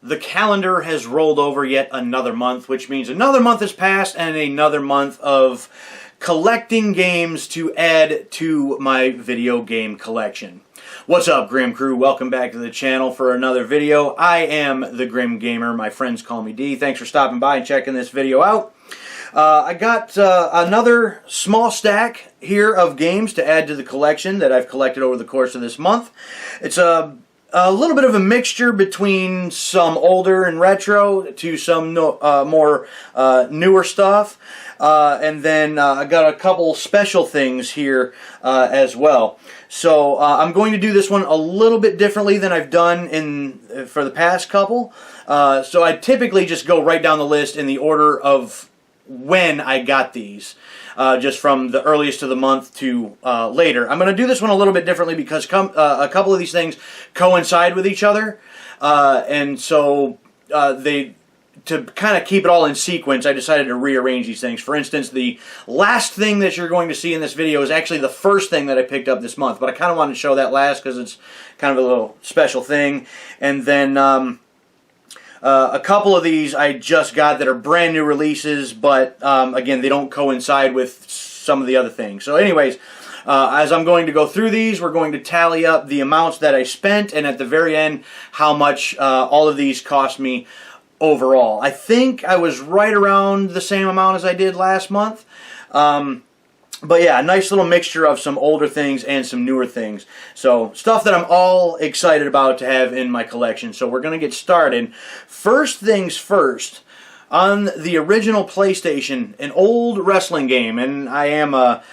the calendar has rolled over yet another month, which means another month has passed and another month of collecting games to add to my video game collection. What's up, Grim Crew? Welcome back to the channel for another video. I am the Grim Gamer. My friends call me D. Thanks for stopping by and checking this video out. I got another small stack here of games to add to the collection that I've collected over the course of this month. It's a little bit of a mixture between some older and retro to some more newer stuff. And then I got a couple special things here as well. So I'm going to do this one a little bit differently than I've done for the past couple. So I typically just go right down the list in the order of when I got these, just from the earliest of the month to later. I'm going to do this one a little bit differently because a couple of these things coincide with each other, and so to kind of keep it all in sequence, I decided to rearrange these things. For instance, the last thing that you're going to see in this video is actually the first thing that I picked up this month, but I kind of wanted to show that last because it's kind of a little special thing. And then a couple of these I just got that are brand new releases, but again, they don't coincide with some of the other things. So anyways, as I'm going to go through these, we're going to tally up the amounts that I spent, and at the very end, how much all of these cost me overall. I think I was right around the same amount as I did last month. But yeah, a nice little mixture of some older things and some newer things. So, stuff that I'm all excited about to have in my collection. So we're going to get started. First things first, on the original PlayStation, an old wrestling game, and I am I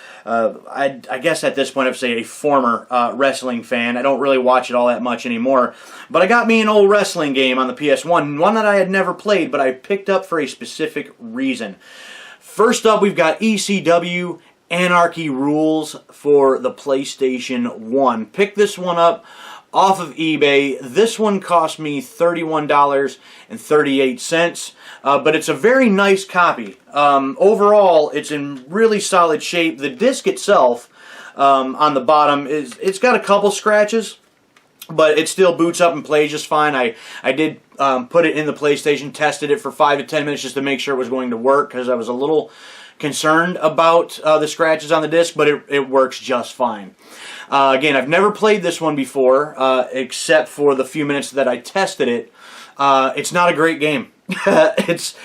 guess at this point I would say a former wrestling fan. I don't really watch it all that much anymore. But I got me an old wrestling game on the PS1, one that I had never played, but I picked up for a specific reason. First up, we've got ECW Anarchy Rules for the PlayStation 1. Pick this one up off of eBay. This one cost me $31.38, but it's a very nice copy. Overall, it's in really solid shape. The disc itself on the bottom, it's got a couple scratches, but it still boots up and plays just fine. I did put it in the PlayStation, tested it for 5 to 10 minutes just to make sure it was going to work, because I was a little concerned about the scratches on the disc, but it works just fine. Again, I've never played this one before, except for the few minutes that I tested it. It's not a great game. It's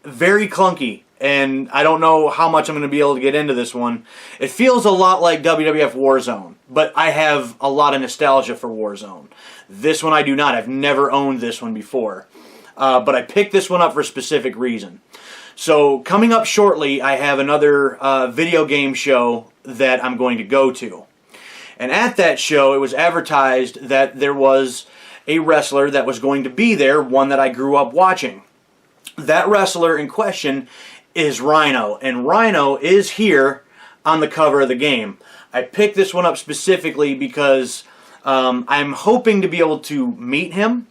very clunky, and I don't know how much I'm going to be able to get into this one. It feels a lot like WWF Warzone, but I have a lot of nostalgia for Warzone. This one I do not. I've never owned this one before, but I picked this one up for a specific reason. So, coming up shortly, I have another video game show that I'm going to go to. And at that show, it was advertised that there was a wrestler that was going to be there, one that I grew up watching. That wrestler in question is Rhino, and Rhino is here on the cover of the game. I picked this one up specifically because I'm hoping to be able to meet him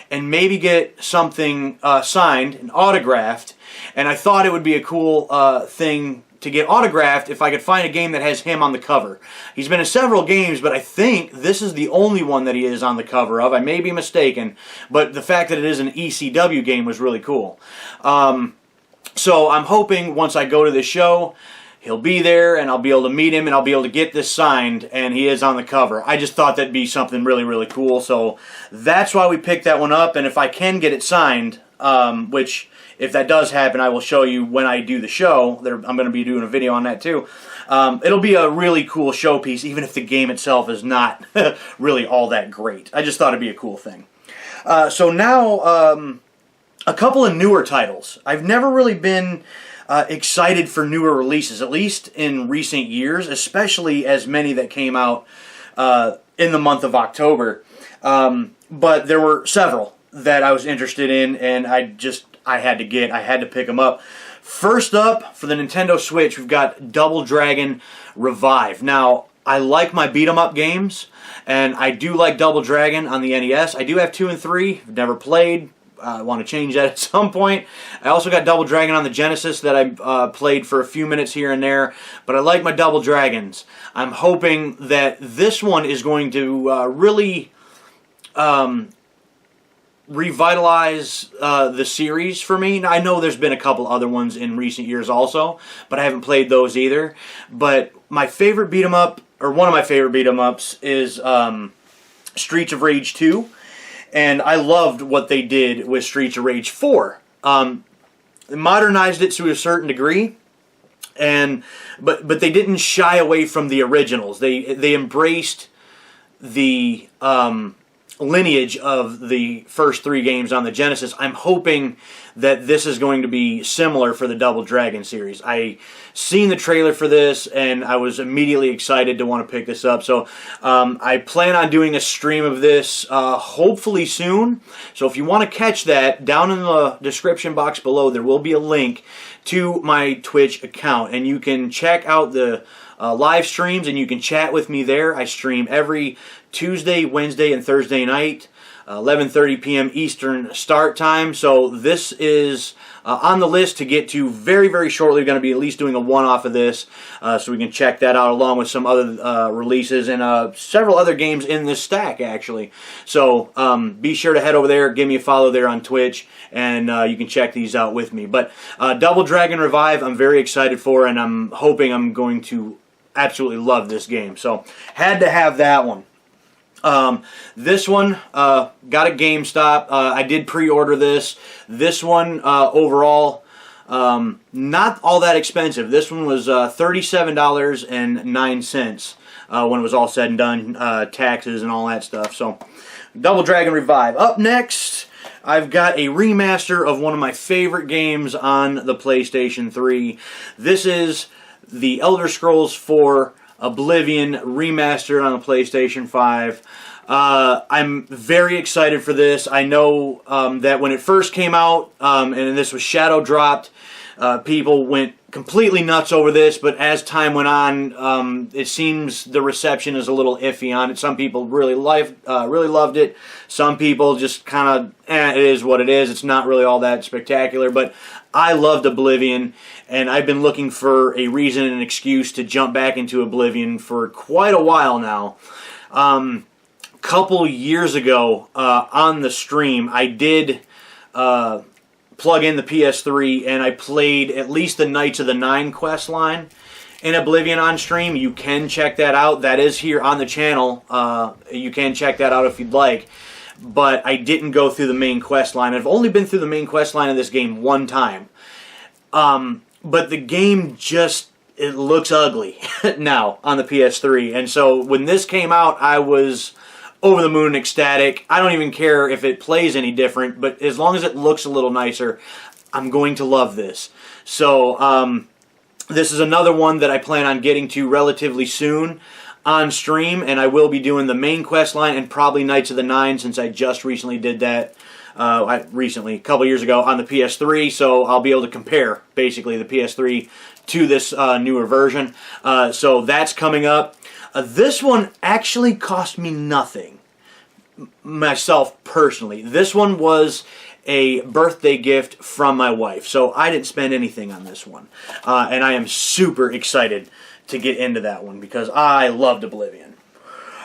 and maybe get something signed and autographed. And I thought it would be a cool thing to get autographed if I could find a game that has him on the cover. He's been in several games, but I think this is the only one that he is on the cover of. I may be mistaken, but the fact that it is an ECW game was really cool. So I'm hoping once I go to the show, he'll be there, and I'll be able to meet him, and I'll be able to get this signed, and he is on the cover. I just thought that'd be something really, really cool, so that's why we picked that one up, and if I can get it signed, which, if that does happen, I will show you when I do the show. I'm going to be doing a video on that too. It'll be a really cool showpiece, even if the game itself is not really all that great. I just thought it'd be a cool thing. So now, a couple of newer titles. I've never really been excited for newer releases, at least in recent years, especially as many that came out in the month of October. But there were several that I was interested in, and I had to pick them up. First up, for the Nintendo Switch, we've got Double Dragon Revive. Now, I like my beat-em-up games, and I do like Double Dragon on the NES. I do have 2 and 3. I've never played. I want to change that at some point. I also got Double Dragon on the Genesis that I played for a few minutes here and there, but I like my Double Dragons. I'm hoping that this one is going to really revitalize the series for me. Now, I know there's been a couple other ones in recent years also, but I haven't played those either. But my favorite beat 'em up, or one of my favorite beat 'em ups, is Streets of Rage 2. And I loved what they did with Streets of Rage 4. They modernized it to a certain degree, but they didn't shy away from the originals. They embraced the lineage of the first 3 games on the Genesis. I'm hoping that this is going to be similar for the Double Dragon series. I seen the trailer for this and I was immediately excited to want to pick this up. So I plan on doing a stream of this hopefully soon. So if you want to catch that, down in the description box below there will be a link to my Twitch account, and you can check out the live streams and you can chat with me there. I stream every Tuesday, Wednesday, and Thursday night, 11:30 p.m. Eastern start time. So this is on the list to get to very, very shortly. We're going to be at least doing a one-off of this, so we can check that out along with some other releases and several other games in this stack, actually. So be sure to head over there, give me a follow there on Twitch, and you can check these out with me. But Double Dragon Revive, I'm very excited for, and I'm hoping I'm going to absolutely love this game. So had to have that one. This one got a GameStop. I did pre-order this. This one overall not all that expensive. This one was $37.09 when it was all said and done, taxes and all that stuff. So Double Dragon Revive. Up next, I've got a remaster of one of my favorite games on the PlayStation 3. This is The Elder Scrolls 4 Oblivion remastered on the PlayStation 5. I'm very excited for this. I know that when it first came out, and this was shadow dropped, people went completely nuts over this, but as time went on, it seems the reception is a little iffy on it. Some people really loved it. Some people just kind of, it is what it is. It's not really all that spectacular, but I loved Oblivion, and I've been looking for a reason and an excuse to jump back into Oblivion for quite a while now. Couple years ago on the stream, I did plug in the PS3 and I played at least the Knights of the Nine quest line in Oblivion on stream. You can check that out. That is here on the channel. You can check that out if you'd like. But I didn't go through the main quest line. I've only been through the main quest line of this game one time. But the game just, it looks ugly now on the PS3. And so when this came out, I was over the moon ecstatic. I don't even care if it plays any different, but as long as it looks a little nicer, I'm going to love this. So this is another one that I plan on getting to relatively soon on stream, and I will be doing the main quest line and probably Knights of the Nine, since I just recently did that a couple years ago on the PS3, so I'll be able to compare basically the PS3 to this newer version. So that's coming up. This one actually cost me nothing, myself personally. This one was a birthday gift from my wife, so I didn't spend anything on this one. And I am super excited to get into that one because I loved Oblivion.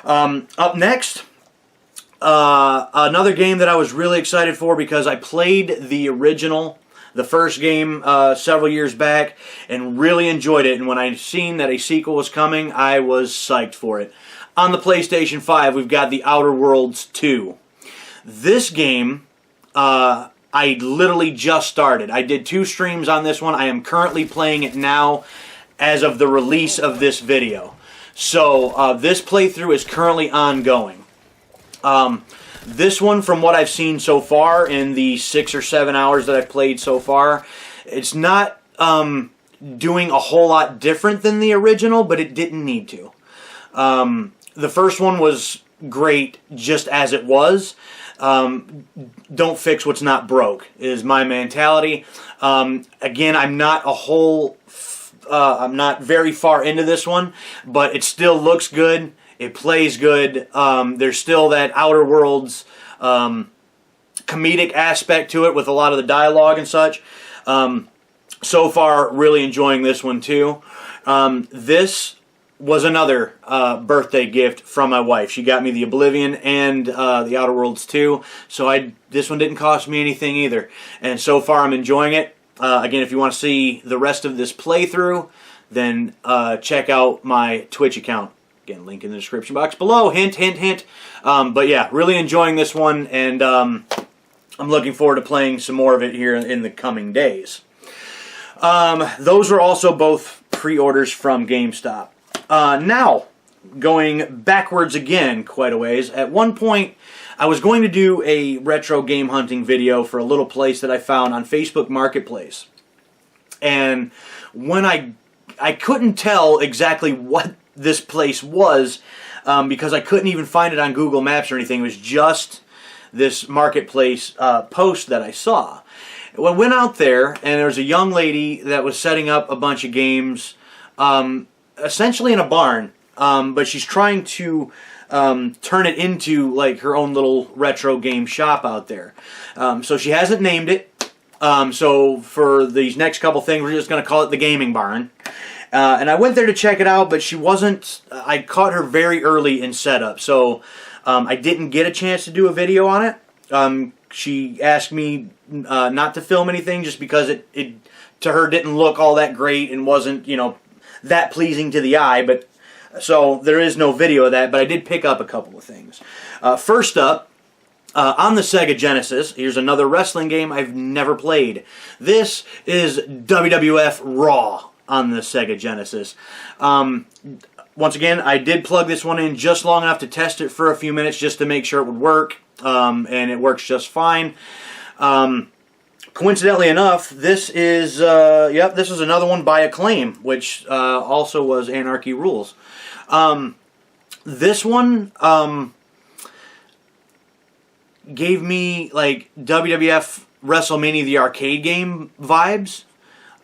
Up next, another game that I was really excited for because I played the original, the first game, several years back and really enjoyed it. And when I seen that a sequel was coming, I was psyched for it. On the PlayStation 5, we've got The Outer Worlds 2. This game, I literally just started. I did 2 streams on this one. I am currently playing it now as of the release of this video. So this playthrough is currently ongoing. This one, from what I've seen so far in the 6 or 7 hours that I've played so far, it's not doing a whole lot different than the original, but it didn't need to. The first one was great just as it was. Don't fix what's not broke is my mentality. Again, I'm not very far into this one, but it still looks good. It plays good. There's still that Outer Worlds comedic aspect to it with a lot of the dialogue and such. So far, really enjoying this one too. This was another birthday gift from my wife. She got me the Oblivion and the Outer Worlds 2, so this one didn't cost me anything either. And so far I'm enjoying it. Again, if you want to see the rest of this playthrough, then check out my Twitch account. Again, link in the description box below. Hint, hint, hint. But yeah, really enjoying this one, and I'm looking forward to playing some more of it here in the coming days. Those were also both pre-orders from GameStop. Now, going backwards again quite a ways, at one point I was going to do a retro game hunting video for a little place that I found on Facebook Marketplace. And when I couldn't tell exactly what this place was, because I couldn't even find it on Google Maps or anything. It was just this Marketplace post that I saw. I went out there, and there was a young lady that was setting up a bunch of games, essentially in a barn, but she's trying to turn it into like her own little retro game shop out there. So she hasn't named it. So for these next couple things, we're just going to call it the Gaming Barn. And I went there to check it out, but she wasn't. I caught her very early in setup, so I didn't get a chance to do a video on it. She asked me not to film anything just because it to her didn't look all that great and wasn't, you know, that pleasing to the eye. But so there is no video of that, but I did pick up a couple of things. First up, on the Sega Genesis, here's another wrestling game I've never played. This is WWF Raw on the Sega Genesis. Once again, I did plug this one in just long enough to test it for a few minutes just to make sure it would work, and it works just fine. Coincidentally enough, this is this is another one by Acclaim, which also was Anarchy Rules. This one gave me like WWF WrestleMania the arcade game vibes,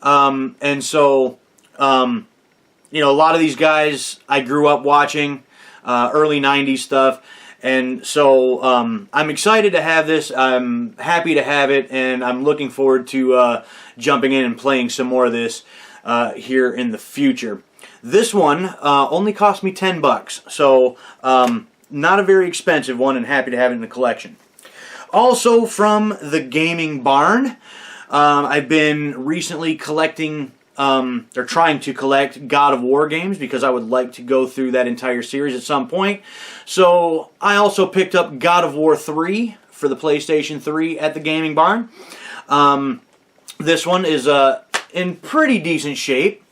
and so you know, a lot of these guys I grew up watching, early 90s stuff. And so I'm excited to have this. I'm happy to have it, and I'm looking forward to jumping in and playing some more of this here in the future. This one only cost me $10, so not a very expensive one, and happy to have it in the collection. Also from the Gaming Barn, I've been recently collecting, or trying to collect God of War games because I would like to go through that entire series at some point. So I also picked up God of War 3 for the PlayStation 3 at the Gaming Barn. This one is in pretty decent shape.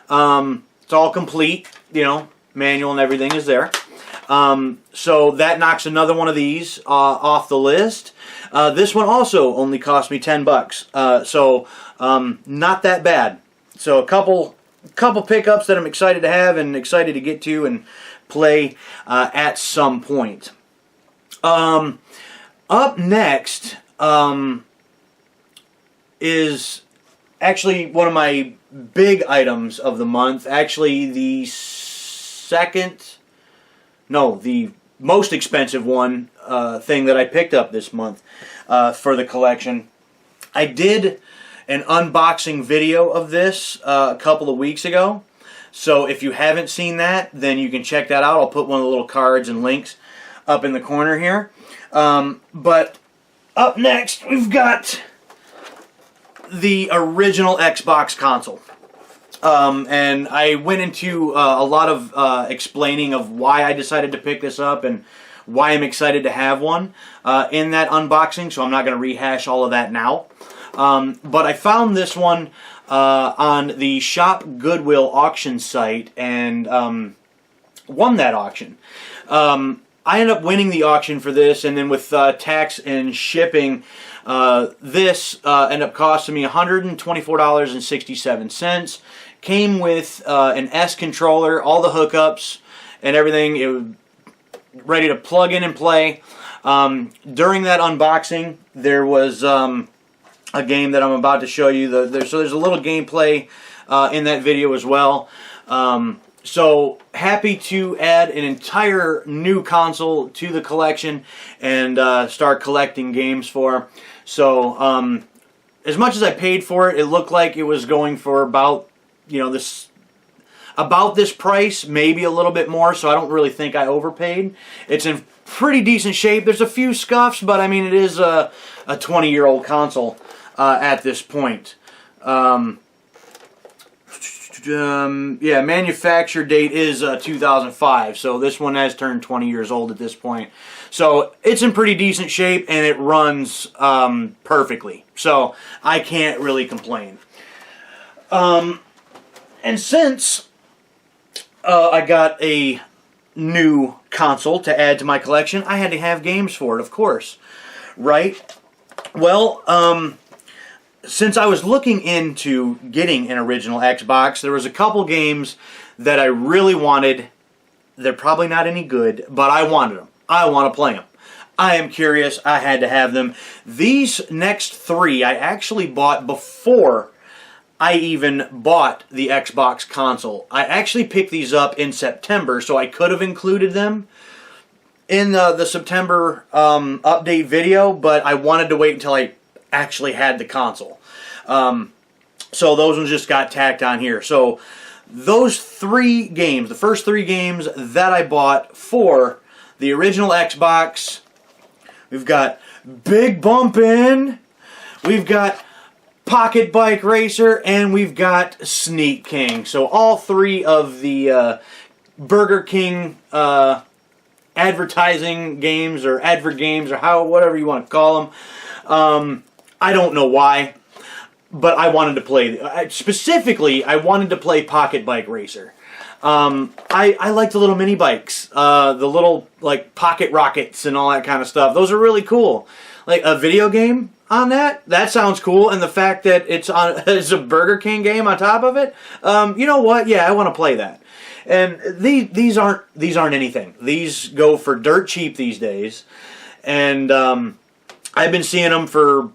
It's all complete, you know, manual and everything is there. So that knocks another one of these off the list. This one also only cost me $10. So not that bad. So a couple pickups that I'm excited to have and excited to get to and play at some point. Up next is actually one of my big items of the month. Actually, the most expensive one thing that I picked up this month for the collection. I did an unboxing video of this a couple of weeks ago. So if you haven't seen that, then you can check that out. I'll put one of the little cards and links up in the corner here. But up next, we've got the original Xbox console. And I went into a lot of explaining of why I decided to pick this up and why I'm excited to have one in that unboxing, so I'm not going to rehash all of that now. But I found this one on the Shop Goodwill auction site and won that auction. I ended up winning the auction for this, and then with tax and shipping, this ended up costing me $124.67. Came with an S controller, all the hookups and everything. It was ready to plug in and play. During that unboxing, there was a game that I'm about to show you. So there's a little gameplay in that video as well. So happy to add an entire new console to the collection and start collecting games for. So as much as I paid for it, it looked like it was going for about, you know, this about this price, maybe a little bit more, so I don't really think I overpaid. It's in pretty decent shape. There's a few scuffs, but I mean, it is a 20-year-old console at this point. Yeah, manufacture date is 2005, so this one has turned 20 years old at this point. So it's in pretty decent shape, and it runs perfectly. So I can't really complain. And since I got a new console to add to my collection, I had to have games for it, of course. Right? Well, since I was looking into getting an original Xbox, there was a couple games that I really wanted. They're probably not any good, but I wanted them. I want to play them. I am curious. I had to have them. These next three I actually bought before I even bought the Xbox console. I actually picked these up in September, so I could have included them in the September update video, but I wanted to wait until I actually had the console. So those ones just got tacked on here. So those three games, the first three games that I bought for the original Xbox, we've got Big Bumpin', we've got Pocket Bike Racer, and we've got Sneak King. So all three of the Burger King advertising games or advert games or whatever you want to call them. I don't know why, but I wanted to play. Specifically, I wanted to play Pocket Bike Racer. I like the little mini bikes, the little like pocket rockets and all that kind of stuff. Those are really cool. Like a video game on that sounds cool. And the fact that it's a Burger King game on top of it, you know what? Yeah, I want to play that. And these aren't anything. These go for dirt cheap these days, and I've been seeing them for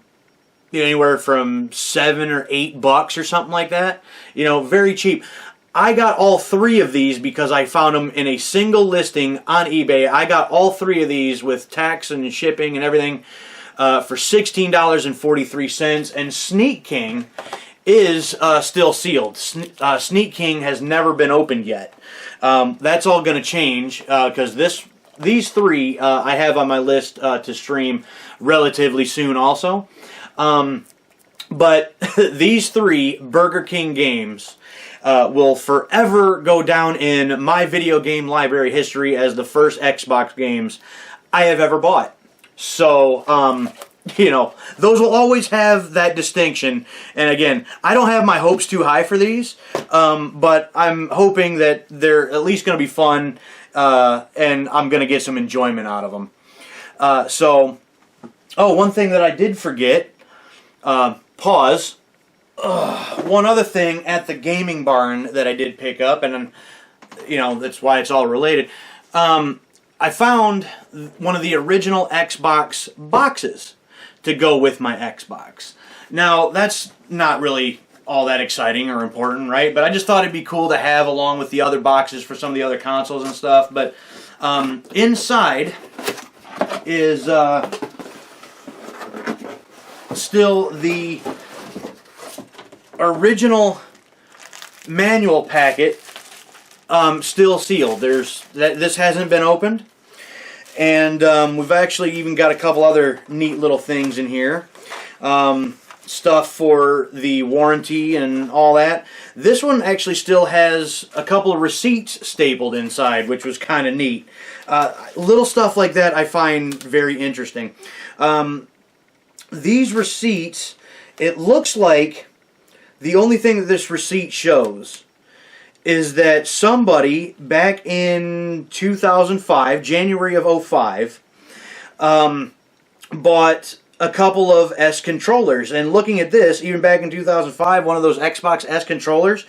anywhere from $7 or $8 or something like that. You know, very cheap. I got all three of these because I found them in a single listing on eBay. I got all three of these with tax and shipping and everything for $16.43. And Sneak King is still sealed. Sneak King has never been opened yet. That's all going to change because these three I have on my list to stream relatively soon also. But these three Burger King games will forever go down in my video game library history as the first Xbox games I have ever bought. So, you know, those will always have that distinction. And again, I don't have my hopes too high for these, but I'm hoping that they're at least going to be fun, and I'm going to get some enjoyment out of them. One thing that I did forget, pause. One other thing at the gaming barn that I did pick up, and you know, that's why it's all related. I found one of the original Xbox boxes to go with my Xbox. Now, that's not really all that exciting or important, right? But I just thought it'd be cool to have along with the other boxes for some of the other consoles and stuff. But inside is still the original manual packet, still sealed. This hasn't been opened, and we've actually even got a couple other neat little things in here. Stuff for the warranty and all that. This one actually still has a couple of receipts stapled inside, which was kind of neat. Little stuff like that I find very interesting. These receipts, it looks like the only thing that this receipt shows is that somebody back in 2005, January of 2005, bought a couple of S controllers. And looking at this, even back in 2005, one of those Xbox S controllers,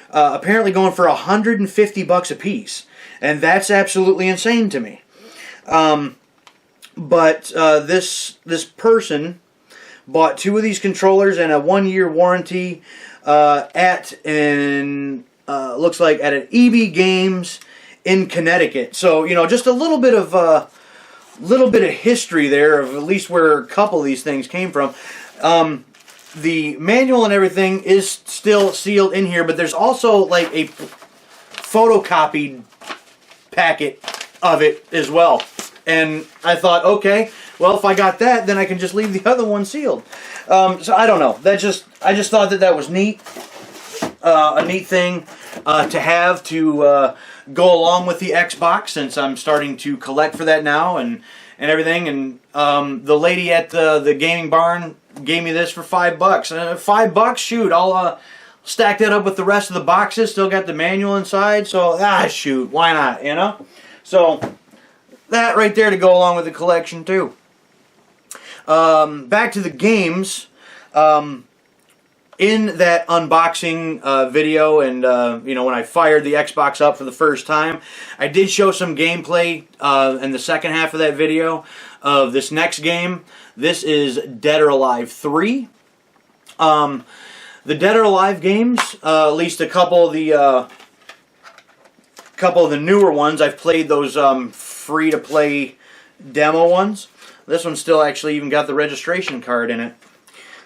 apparently going for $150 a piece. And that's absolutely insane to me. But this person bought two of these controllers and a 1-year warranty looks like at an EB Games in Connecticut. So, you know, just a little bit of history there of at least where a couple of these things came from. The manual and everything is still sealed in here, but there's also like photocopied packet of it as well. And I thought, okay, well, if I got that, then I can just leave the other one sealed. So I don't know. I just thought that was neat. A neat thing to have to go along with the Xbox, since I'm starting to collect for that now and everything. And the lady at the gaming barn gave me this for $5. $5, shoot, I'll stack that up with the rest of the boxes. Still got the manual inside, so shoot, why not, you know? So that right there to go along with the collection too. Back to the games. In that unboxing video, and you know, when I fired the Xbox up for the first time, I did show some gameplay in the second half of that video of this next game. This is Dead or Alive 3. The Dead or Alive games, at least a couple of the newer ones, I've played those free-to-play demo ones. This one still actually even got the registration card in it.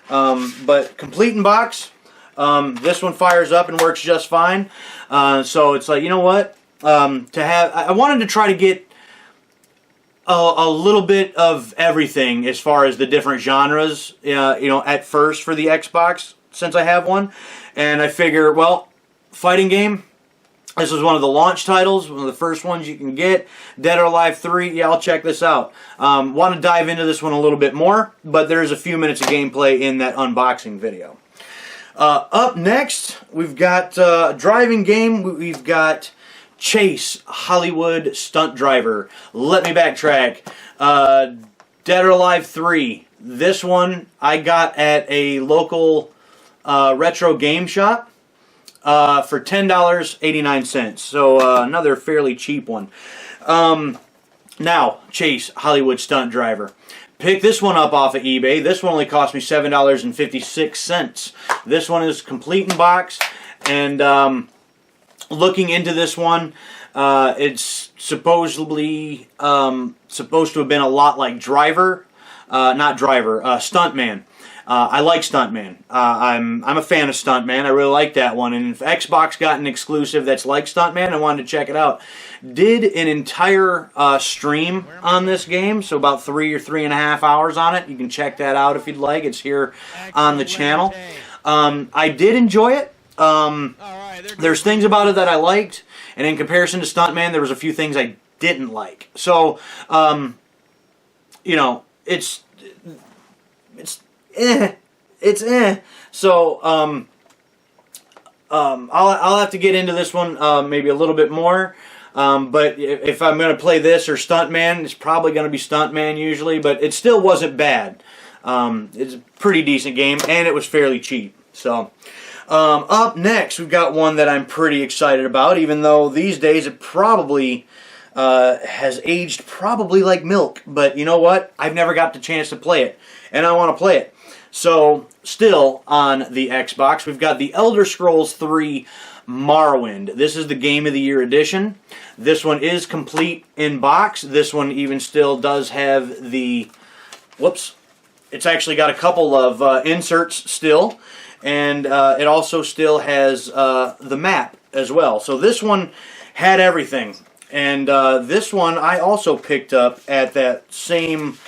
But complete in box. This one fires up and works just fine. So it's like, you know what? I wanted to try to get a little bit of everything as far as the different genres, you know, at first for the Xbox, since I have one. And I figure, well, fighting game. This was one of the launch titles, one of the first ones you can get. Dead or Alive 3, yeah, I'll check this out. Want to dive into this one a little bit more, but there's a few minutes of gameplay in that unboxing video. Up next, we've got a driving game. We've got Chase, Hollywood Stunt Driver. Let me backtrack. Dead or Alive 3. This one I got at a local retro game shop. For $10.89, so another fairly cheap one. Now, Chase, Hollywood Stunt Driver. Pick this one up off of eBay. This one only cost me $7.56. This one is complete in box, and looking into this one, it's supposedly supposed to have been a lot like Stuntman. I like Stuntman. I'm a fan of Stuntman. I really like that one. And if Xbox got an exclusive that's like Stuntman, I wanted to check it out. Did an entire stream on this game, so about 3 or 3.5 hours on it. You can check that out if you'd like. It's here on the channel. I did enjoy it. There's things about it that I liked, and in comparison to Stuntman, there was a few things I didn't like. So, you know, it's So, I'll have to get into this one maybe a little bit more. But if I'm going to play this or Stuntman, it's probably going to be Stuntman usually. But it still wasn't bad. It's a pretty decent game, and it was fairly cheap. So, up next, we've got one that I'm pretty excited about, even though these days it probably has aged probably like milk. But you know what? I've never got the chance to play it, and I want to play it. So, still on the Xbox, we've got the Elder Scrolls 3 Morrowind. This is the Game of the Year edition. This one is complete in box. This one even still does have the... Whoops. It's actually got a couple of inserts still. And it also still has the map as well. So this one had everything. And this one I also picked up at that same...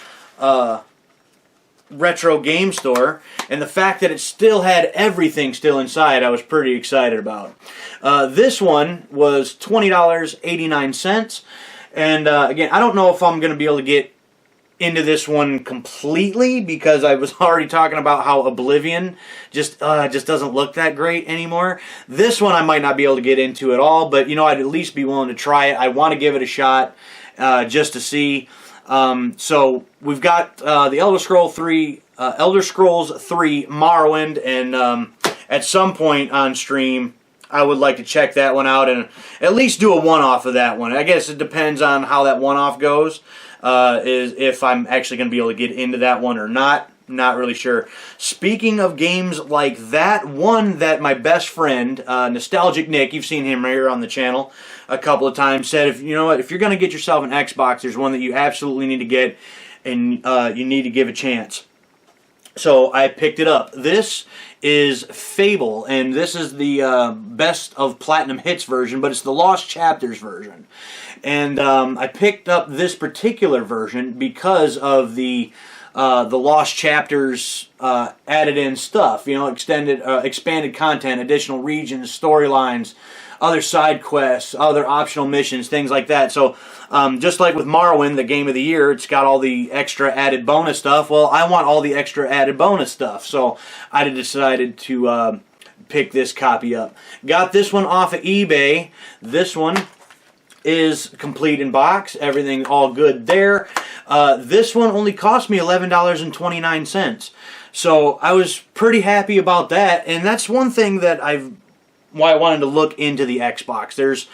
retro game store, and the fact that it still had everything still inside, I was pretty excited about. This one was $20.89, and again, I don't know if I'm going to be able to get into this one completely, because I was already talking about how Oblivion just doesn't look that great anymore. This one I might not be able to get into at all, but you know, I'd at least be willing to try it. I want to give it a shot just to see. So we've got the Elder Scrolls 3 Morrowind, and at some point on stream I would like to check that one out and at least do a one-off of that one. I guess it depends on how that one-off goes, if I'm actually going to be able to get into that one or not. Not really sure. Speaking of games like that, one that my best friend, Nostalgic Nick, you've seen him here on the channel a couple of times, said, if you know what, if you're going to get yourself an Xbox, there's one that you absolutely need to get, and you need to give a chance. So I picked it up. This is Fable, and this is the Best of Platinum Hits version, but it's the Lost Chapters version. And I picked up this particular version because of the Lost Chapters added in stuff, you know, expanded content, additional regions, storylines, other side quests, other optional missions, things like that. So just like with Morrowind, the game of the year, it's got all the extra added bonus stuff. Well, I want all the extra added bonus stuff, so I decided to pick this copy up. Got this one off of eBay. This one is complete in box, everything all good there. This one only cost me $11.29, so I was pretty happy about that, and that's one thing that why I wanted to look into the Xbox. There's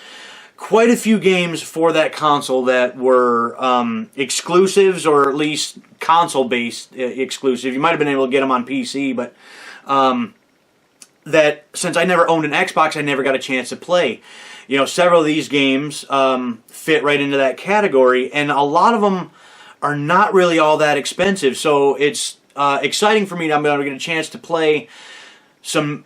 quite a few games for that console that were exclusives, or at least console-based exclusive. You might have been able to get them on PC, but that since I never owned an Xbox, I never got a chance to play. You know, several of these games fit right into that category, and a lot of them are not really all that expensive. So it's exciting for me that I'm going to get a chance to play some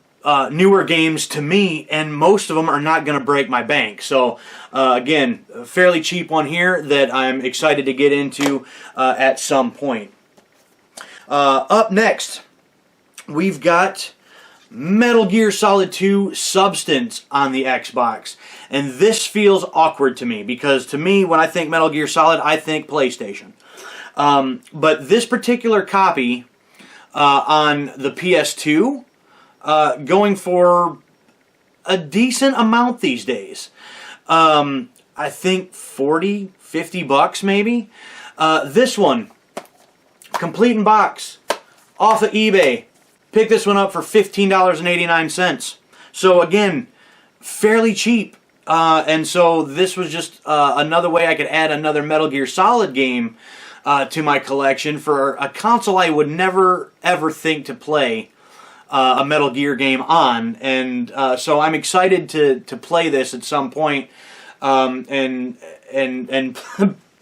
newer games to me, and most of them are not going to break my bank. So again, a fairly cheap one here that I'm excited to get into at some point. Up next, we've got Metal Gear Solid 2 Substance on the Xbox. And this feels awkward to me, because to me, when I think Metal Gear Solid, I think PlayStation. But this particular copy on the PS2, going for a decent amount these days. I think 40, 50 bucks maybe. This one, complete in box, off of eBay. Picked this one up for $15.89. So again, fairly cheap. And so this was just another way I could add another Metal Gear Solid game to my collection for a console I would never ever think to play a Metal Gear game on. And so I'm excited to play this at some point and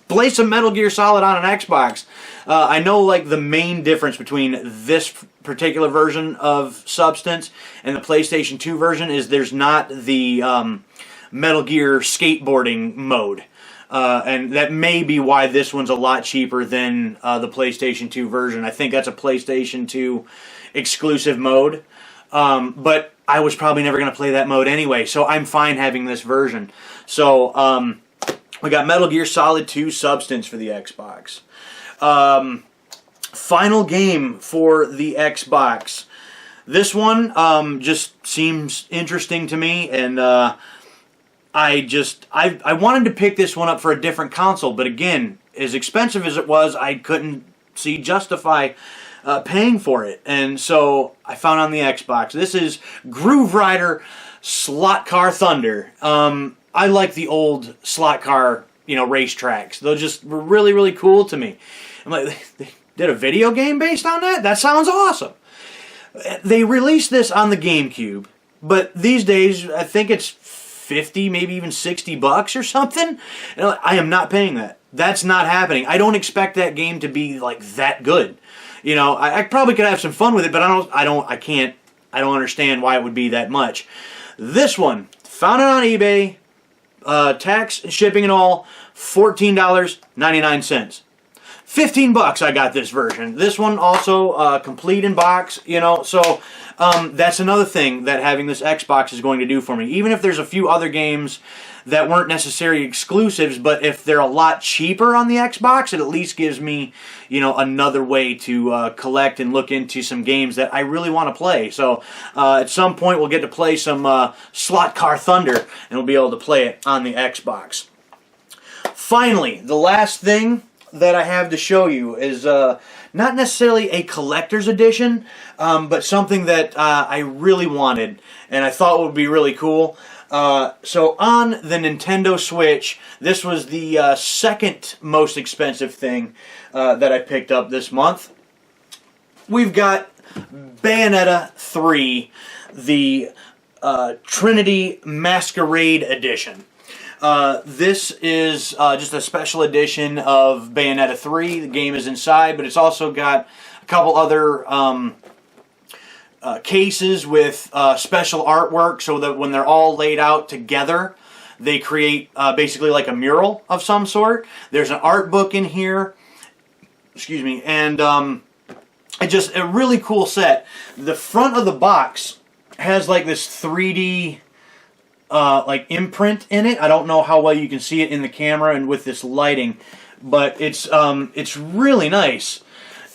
play some Metal Gear Solid on an Xbox. I know, like, the main difference between this particular version of Substance and the PlayStation 2 version is there's not the Metal Gear skateboarding mode. And that may be why this one's a lot cheaper than the PlayStation 2 version. I think that's a PlayStation 2 exclusive mode. But I was probably never going to play that mode anyway, so I'm fine having this version. So we got Metal Gear Solid 2 Substance for the Xbox. Final game for the Xbox. This one just seems interesting to me, and I wanted to pick this one up for a different console, but again, as expensive as it was, I couldn't justify paying for it, and so I found it on the Xbox. This is Groove Rider Slot Car Thunder. I like the old slot car, racetracks. They just were really, really cool to me. I'm like, they did a video game based on that? That sounds awesome. They released this on the GameCube, but these days I think it's 50, maybe even 60 bucks or something. And I am not paying that. That's not happening. I don't expect that game to be like that good. I probably could have some fun with it, but I don't understand why it would be that much. This one, found it on eBay, tax, shipping and all, $14.99. 15 bucks I got this version. This one also complete in box, so that's another thing that having this Xbox is going to do for me. Even if there's a few other games that weren't necessarily exclusives, but if they're a lot cheaper on the Xbox, it at least gives me, another way to collect and look into some games that I really want to play. So at some point we'll get to play some Slot Car Thunder, and we'll be able to play it on the Xbox. Finally, the last thing that I have to show you is not necessarily a collector's edition, but something that I really wanted and I thought would be really cool. So on the Nintendo Switch, this was the second most expensive thing that I picked up this month. We've got Bayonetta 3, the Trinity Masquerade Edition. This is just a special edition of Bayonetta 3. The game is inside, but it's also got a couple other cases with special artwork so that when they're all laid out together, they create basically like a mural of some sort. There's an art book in here, excuse me, and it's just a really cool set. The front of the box has like this 3D like imprint in it. I don't know how well you can see it in the camera and with this lighting, but it's really nice.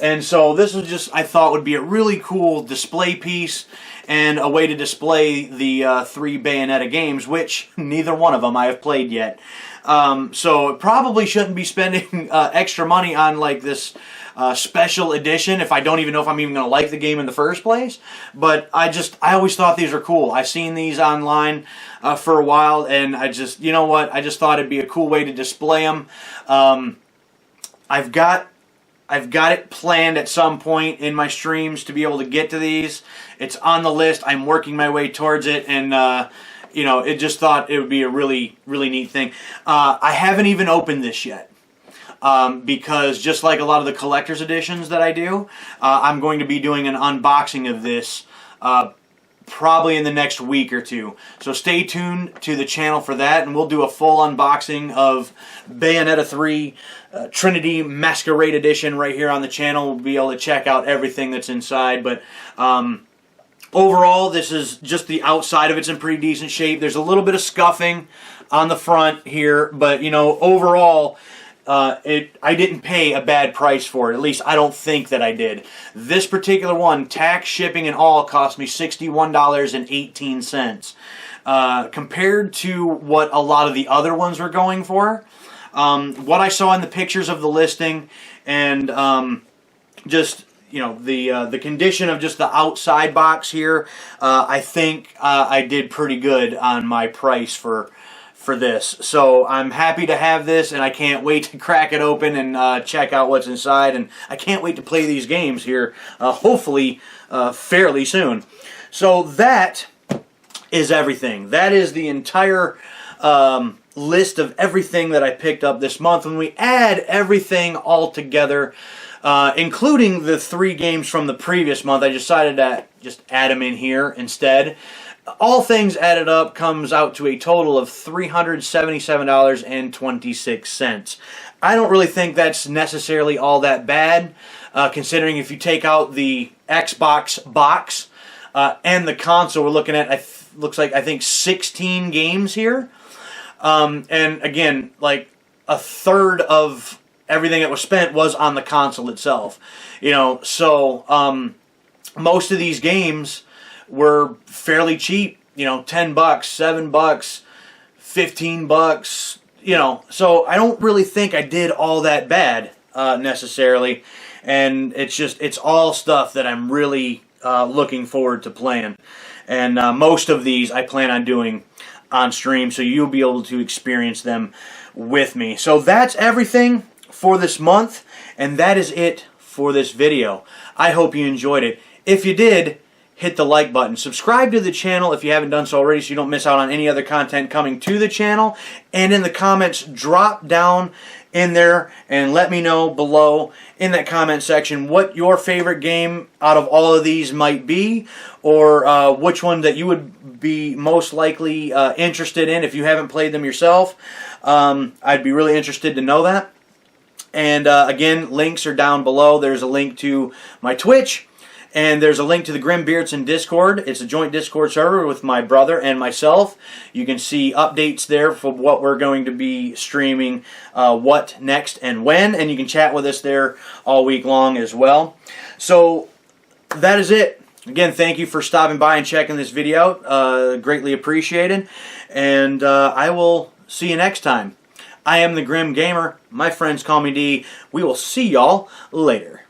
And so this was just, I thought, would be a really cool display piece and a way to display the 3 Bayonetta games, which neither one of them I have played yet. So probably shouldn't be spending extra money on like this special edition if I don't even know if I'm even going to like the game in the first place. But I always thought these were cool. I've seen these online for a while, and I just, you know what, I just thought it'd be a cool way to display them. I've got it planned at some point in my streams to be able to get to these. It's on the list. I'm working my way towards it, and you know, it just thought it would be a really, really neat thing. I haven't even opened this yet because just like a lot of the collector's editions that I do, I'm going to be doing an unboxing of this probably in the next week or two. So stay tuned to the channel for that, and we'll do a full unboxing of Bayonetta 3 Trinity Masquerade Edition right here on the channel. We'll be able to check out everything that's inside, but overall, this is just the outside of it's in pretty decent shape. There's a little bit of scuffing on the front here, but you know, overall, I didn't pay a bad price for it. At least I don't think that I did. This particular one, tax, shipping, and all, cost me $61.18. Compared to what a lot of the other ones were going for, what I saw in the pictures of the listing, and just, you know, the condition of just the outside box here, I think I did pretty good on my price for this. So I'm happy to have this, and I can't wait to crack it open and check out what's inside, and I can't wait to play these games here, hopefully fairly soon. So that is everything. That is the entire list of everything that I picked up this month. When we add everything all together, including the 3 games from the previous month, I decided to just add them in here instead. All things added up comes out to a total of $377.26. I don't really think that's necessarily all that bad, considering if you take out the Xbox box and the console, we're looking at, looks like, I think 16 games here. And again, like a third of everything that was spent was on the console itself. You know, so most of these games were fairly cheap, you know, $10, $7, $15, you know, so I don't really think I did all that bad necessarily, and it's all stuff that I'm really looking forward to playing, and most of these I plan on doing on stream, so you'll be able to experience them with me. So that's everything for this month, and that is it for this video. I hope you enjoyed it. If you did, hit the like button. Subscribe to the channel if you haven't done so already so you don't miss out on any other content coming to the channel. And in the comments, drop down in there and let me know below in that comment section what your favorite game out of all of these might be, or which one that you would be most likely interested in if you haven't played them yourself. I'd be really interested to know that. And again, links are down below. There's a link to my Twitch, and there's a link to the Grim Beardson Discord. It's a joint Discord server with my brother and myself. You can see updates there for what we're going to be streaming, what next and when, and you can chat with us there all week long as well. So that is it. Again, thank you for stopping by and checking this video out. Greatly appreciated. And I will see you next time. I am the Grim Gamer. My friends call me D. We will see y'all later.